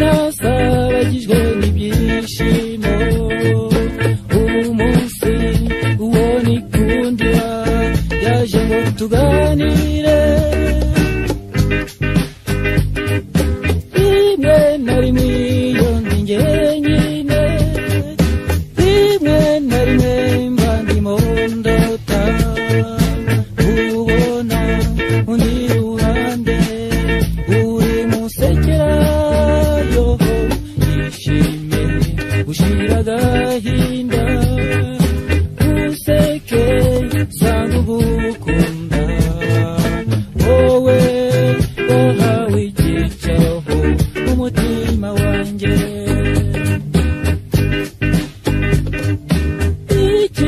nasabagijwe n'ibyishimo umunsi uwo nikundira yaje ngo tuganire rimwe na rimwe iyo ndi njyenyine rimwe na rimwe mba ndimo ndota ubona undi ruhande uri musekera yoho yishimye ushira agahinda useke sanga ugukunda wowe wahawe icyicaro umutima wanjye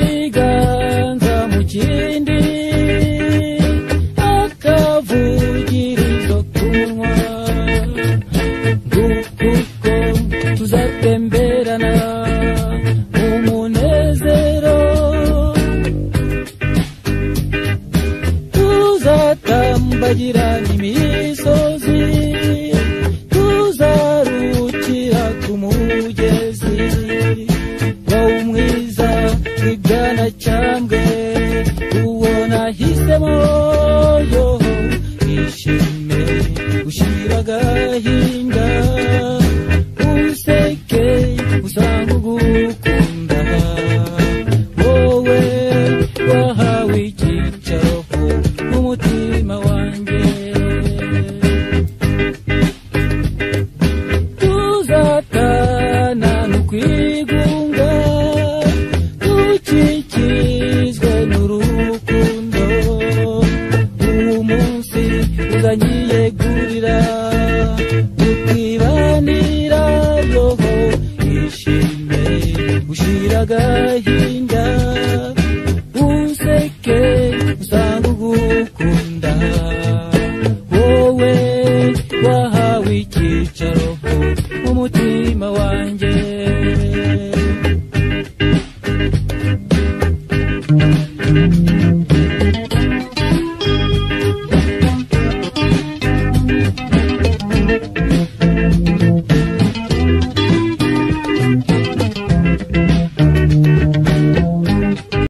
ikiganza mu kindi akavugirizo ku munwa ngukuko tuzatemberana umunezero tuzatambagirana imisozi tuzarukira ku mugezi wowe umwiza w'ibwana cyambwe uwo nahisemo yoho ishime ushira agahinda useke usanga ugukunda wowe wahawe icyicaro umutima wanjye tuzatana n'ukwira